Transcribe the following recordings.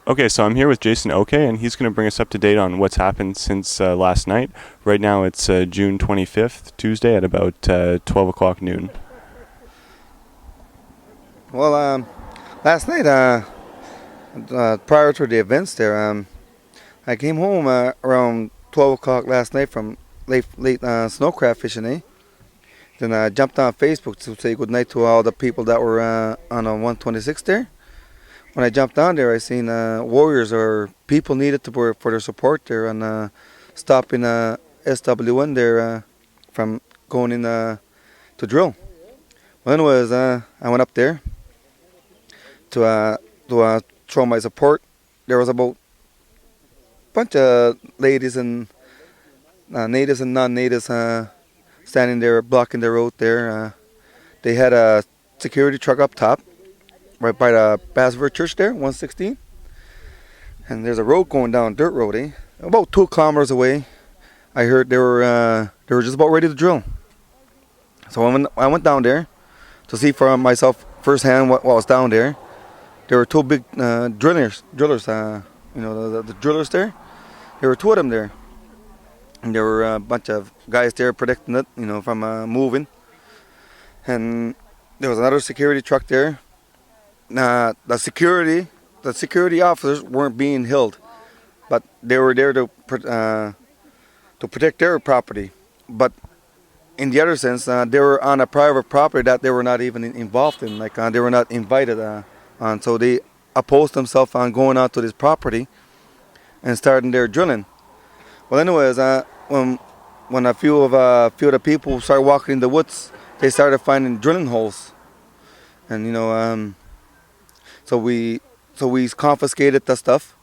Okay, so I'm here with Jason Oke, and he's going to bring us up to date on what's happened since last night. Right now it's June 25th, Tuesday at about 12 o'clock noon. Well, last night, prior to the events there, I came home around 12 o'clock last night from late snowcraft fishing, eh? Then I jumped on Facebook to say goodnight to all the people that were on 126 there. When I jumped on there, I seen warriors or people needed for their support there and stopping SW1 there from going in to drill. Well, anyways, I went up there to show my support. There was about a bunch of ladies and natives and non-natives standing there blocking the road there. They had a security truck up top, right by the Basver Church there, 116. And there's a road going down, dirt road, eh? About 2 kilometers away. I heard they were just about ready to drill. So I went down there to see for myself firsthand what was down there. There were two big drillers. The drillers there. There were two of them there, and there were a bunch of guys there protecting it, from moving. And there was another security truck there. The security officers weren't being held, but they were there to protect their property. But in the other sense, they were on a private property that they were not even involved in. Like they were not invited on, so they opposed themselves on going onto this property and starting their drilling. Well, anyways, when a few of the people started walking in the woods, they started finding drilling holes, and so we confiscated the stuff,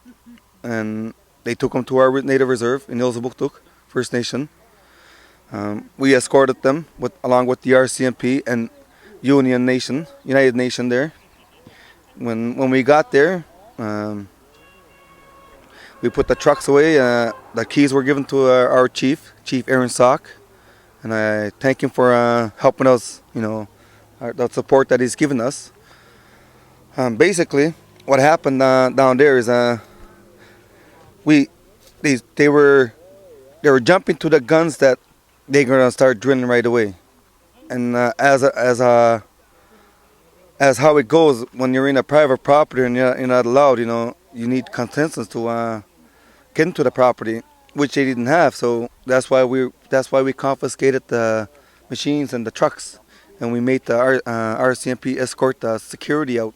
and they took them to our native reserve in Ilsabuktuk First Nation. We escorted them along with the RCMP and United Nation there. When we got there, we put the trucks away. The keys were given to our chief, Chief Aaron Sock, and I thank him for helping us, the support that he's given us. Basically, what happened down there is they were jumping to the guns that they're gonna start drilling right away, and as how it goes when you're in a private property and you're not allowed, you need consensus to get into the property, which they didn't have. So that's why we confiscated the machines and the trucks, and we made the RCMP escort the security out.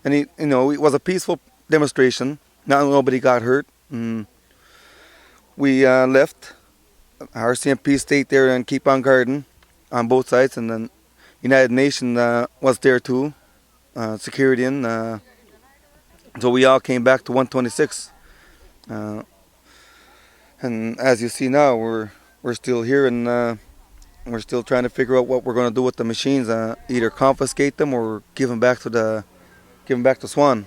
And it was a peaceful demonstration. Nobody got hurt. We left. RCMP stayed there and keep on guarding on both sides, and then United Nations was there too, security in. So we all came back to 126. And as you see now, we're still here, and we're still trying to figure out what we're going to do with the machines. Either confiscate them or give them back to Swan.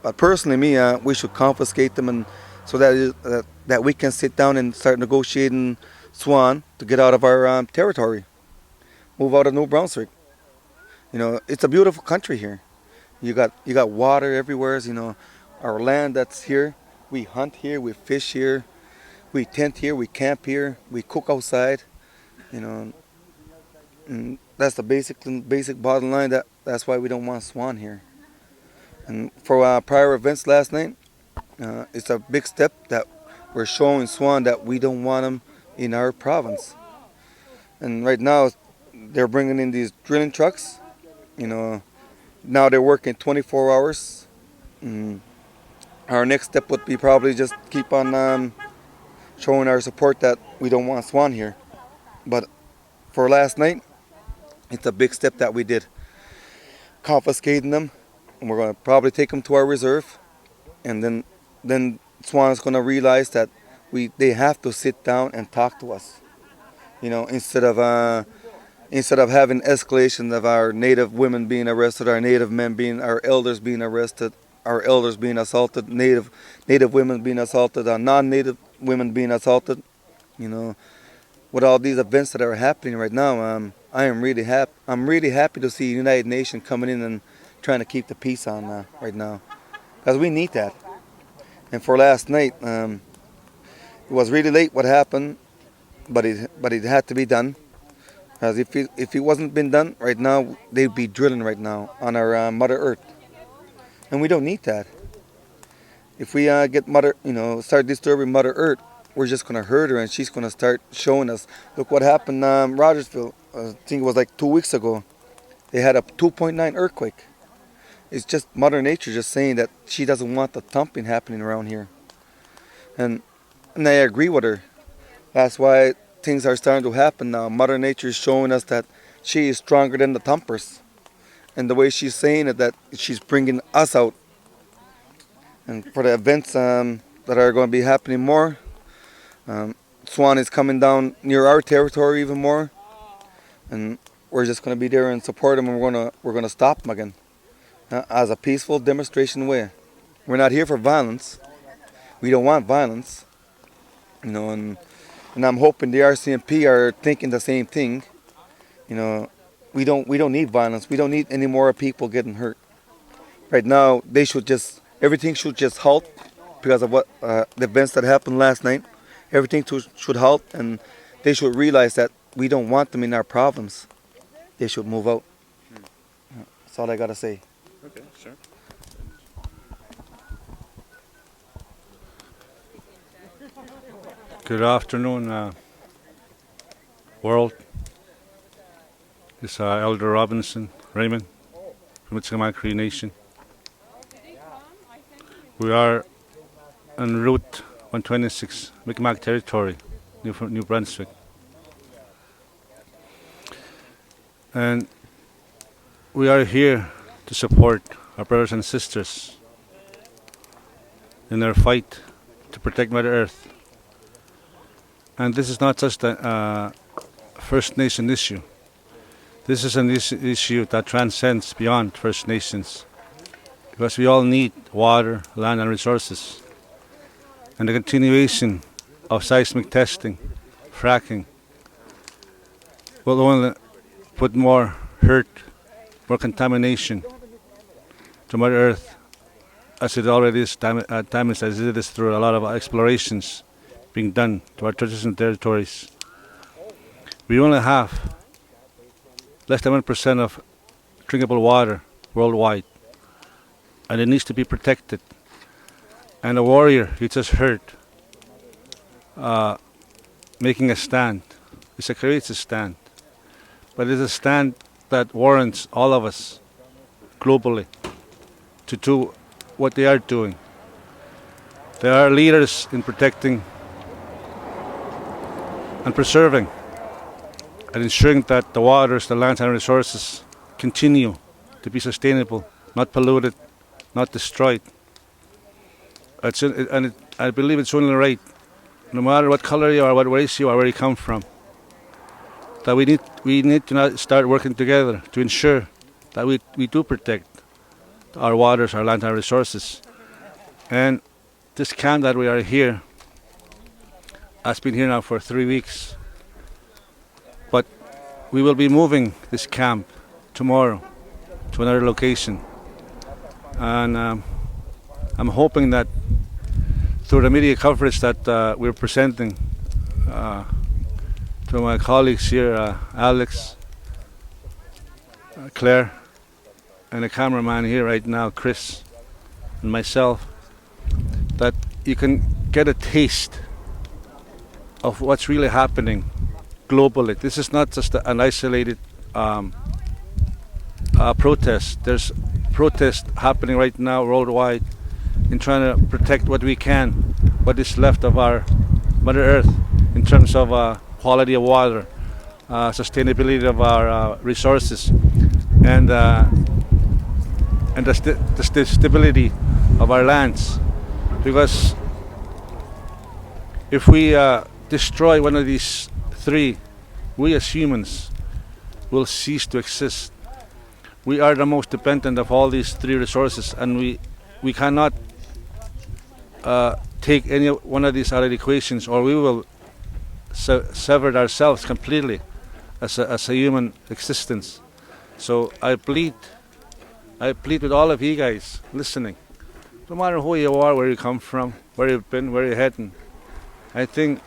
But personally, we should confiscate them, and so that we can sit down and start negotiating Swan to get out of our territory, move out of New Brunswick. It's a beautiful country here. You got water everywhere. Our land that's here. We hunt here, we fish here, we tent here, we camp here, we cook outside. And that's the basic bottom line. That's why we don't want Swan here. And for our prior events last night, it's a big step that we're showing Swan that we don't want them in our province. And right now, they're bringing in these drilling trucks. Now they're working 24 hours. Our next step would be probably just keep on showing our support that we don't want Swan here. But for last night, it's a big step that we did. Confiscating them, and we're going to probably take them to our reserve. And then Swan is going to realize that they have to sit down and talk to us. Instead of having escalation of our native women being arrested, our elders being arrested, our elders being assaulted, native women being assaulted, non-native women being assaulted. With all these events that are happening right now, I'm really happy to see United Nations coming in and trying to keep the peace on right now. because we need that. And for last night, it was really late what happened, but it had to be done. Because if it wasn't been done right now, they'd be drilling right now on our Mother Earth, and we don't need that. If we start disturbing Mother Earth, we're just gonna hurt her, and she's gonna start showing us. Look what happened in Rogersville. I think it was like 2 weeks ago. They had a 2.9 earthquake. It's just Mother Nature just saying that she doesn't want the thumping happening around here, and I agree with her. That's why things are starting to happen now. Mother Nature is showing us that she is stronger than the thumpers, and the way she's saying it, that she's bringing us out. And for the events that are going to be happening more, Swan is coming down near our territory even more, and we're just going to be there and support them, and we're gonna stop them again as a peaceful demonstration way. We're not here for violence. We don't want violence, and I'm hoping the RCMP are thinking the same thing. We don't need violence. We don't need any more people getting hurt. Right now, everything should just halt because of what the events that happened last night. Everything should halt, and they should realize that we don't want them in our province. They should move out. That's all I gotta say. Okay, sure. Good afternoon, world. This is Elder Robinson, Raymond, from Michigan Cree Nation. We are en route 126, Mi'kmaq territory, New Brunswick. And we are here to support our brothers and sisters in their fight to protect Mother Earth. And this is not just a First Nation issue. This is an issue that transcends beyond First Nations, because we all need water, land, and resources. And the continuation of seismic testing, fracking, will only put more hurt, more contamination to Mother Earth, as it already is damaged as it is through a lot of explorations being done to our traditional territories. We only have less than 1% of drinkable water worldwide, and it needs to be protected. And a warrior you just heard making a stand. It's a courageous stand, but it's a stand that warrants all of us globally to do what they are doing. They are leaders in protecting and preserving and ensuring that the waters, the lands and resources continue to be sustainable, not polluted, not destroyed. I believe it's only right, no matter what color you are, what race you are, where you come from, that we need to now start working together to ensure that we do protect our waters, our land, and our resources. And this camp that we are here has been here now for 3 weeks. But we will be moving this camp tomorrow to another location. And I'm hoping that through the media coverage that we're presenting to my colleagues here, Alex, Claire, and the cameraman here right now, Chris, and myself, that you can get a taste of what's really happening globally. This is not just an isolated protest. There's protest happening right now worldwide in trying to protect what we can, what is left of our Mother Earth in terms of quality of water, sustainability of our resources, and the stability of our lands. Because if we destroy one of these three, we as humans will cease to exist. We are the most dependent of all these three resources, and we cannot take any one of these out of the equations, or we will sever ourselves completely as a human existence. So I plead with all of you guys listening no matter who you are, where you come from, where you've been, where you're heading, I think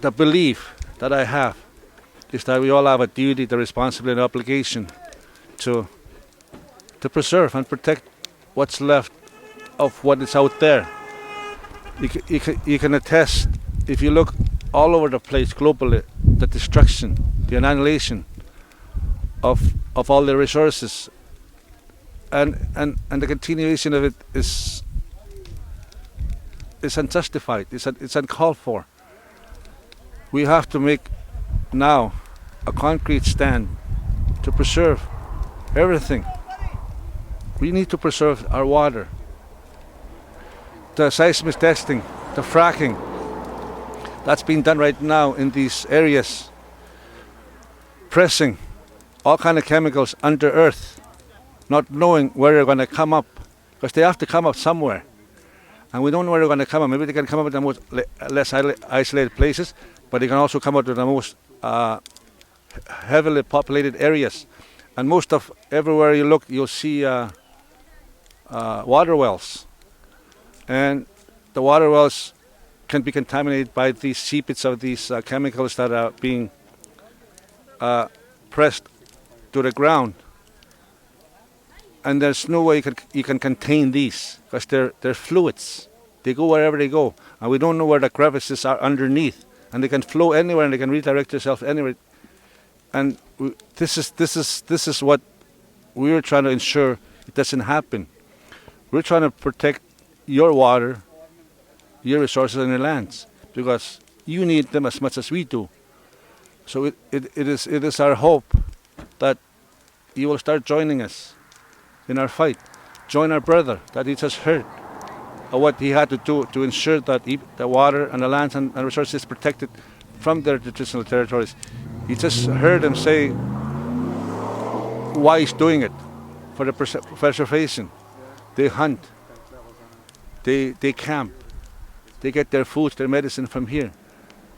the belief that I have is that we all have a duty, the responsibility, and obligation to preserve and protect what's left of what is out there. You can attest, if you look all over the place globally, the destruction, the annihilation of all the resources, and the continuation of it is unjustified. It's uncalled for. We have to make now a concrete stand to preserve everything. We need to preserve our water. The seismic testing, the fracking, that's being done right now in these areas, pressing all kind of chemicals under earth, not knowing where they're going to come up, because they have to come up somewhere. And we don't know where they're going to come up. Maybe they can come up with the most less isolated places, but they can also come up to the most heavily populated areas. And most of everywhere you look, you'll see water wells. And the water wells can be contaminated by these seepage of these chemicals that are being pressed to the ground. And there's no way you can contain these, because they're fluids. They go wherever they go, and we don't know where the crevices are underneath, and they can flow anywhere, and they can redirect themselves anywhere. And this is what we're trying to ensure it doesn't happen. We're trying to protect your water, your resources, and your lands, because you need them as much as we do. So it is our hope that you will start joining us in our fight. Join our brother that he just heard of what he had to do to ensure that the water and the lands and resources is protected from their traditional territories. You just heard him say why he's doing it, for the preservation. They hunt, they camp, they get their food, their medicine from here.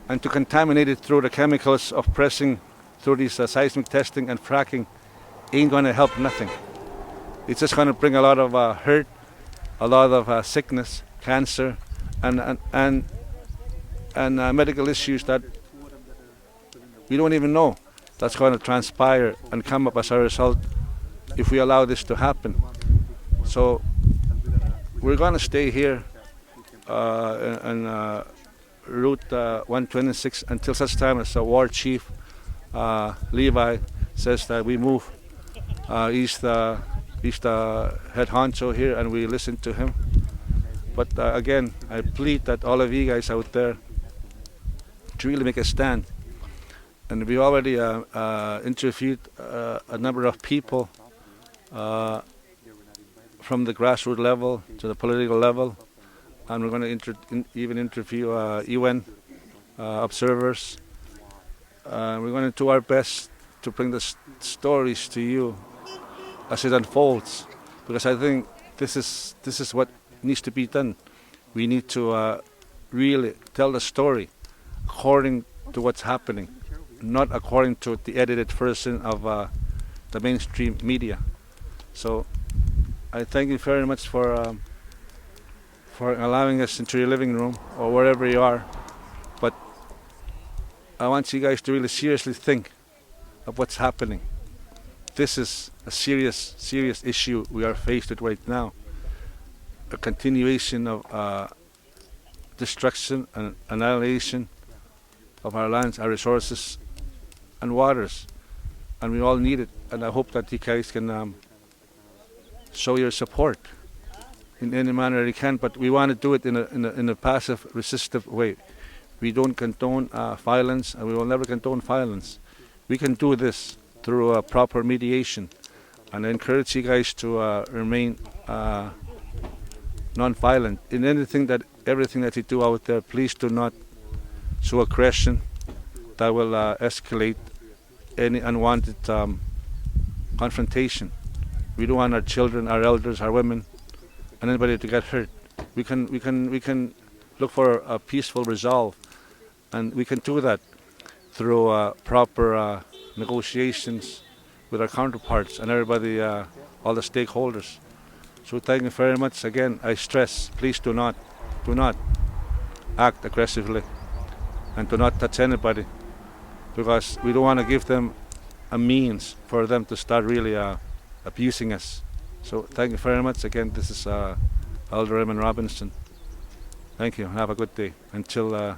And to contaminate it through the chemicals of pressing through these seismic testing and fracking ain't going to help nothing. It's just going to bring a lot of hurt, a lot of sickness, cancer, and medical issues that we don't even know that's going to transpire and come up as a result if we allow this to happen. So we're going to stay here on Route 126 until such time as the war chief Levi says that we move. He's the head honcho here, and we listen to him. But again, I plead that all of you guys out there to really make a stand. And we already interviewed a number of people from the grassroots level to the political level, and we're going to even interview UN observers. We're going to do our best to bring the stories to you as it unfolds, because I think this is what needs to be done. We need to really tell the story according to what's happening, not according to the edited version of the mainstream media. So I thank you very much for allowing us into your living room or wherever you are. But I want you guys to really seriously think of what's happening. This is a serious issue we are faced with right now. A continuation of destruction and annihilation of our lands, our resources, and waters, and we all need it. And I hope that you guys can show your support in any manner you can. But we want to do it in a passive, resistive way. We don't condone violence, and we will never condone violence. We can do this through proper mediation, and I encourage you guys to remain non-violent in everything that you do out there. Please do not show aggression that will escalate any unwanted confrontation. We don't want our children, our elders, our women, and anybody to get hurt. We can look for a peaceful resolve, and we can do that through proper negotiations with our counterparts and everybody, all the stakeholders. So thank you very much. Again, I stress, please do not act aggressively and do not touch anybody, because we don't want to give them a means for them to start really abusing us. So thank you very much. Again, this is Elder Raymond Robinson. Thank you. Have a good day. Until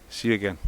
see you again.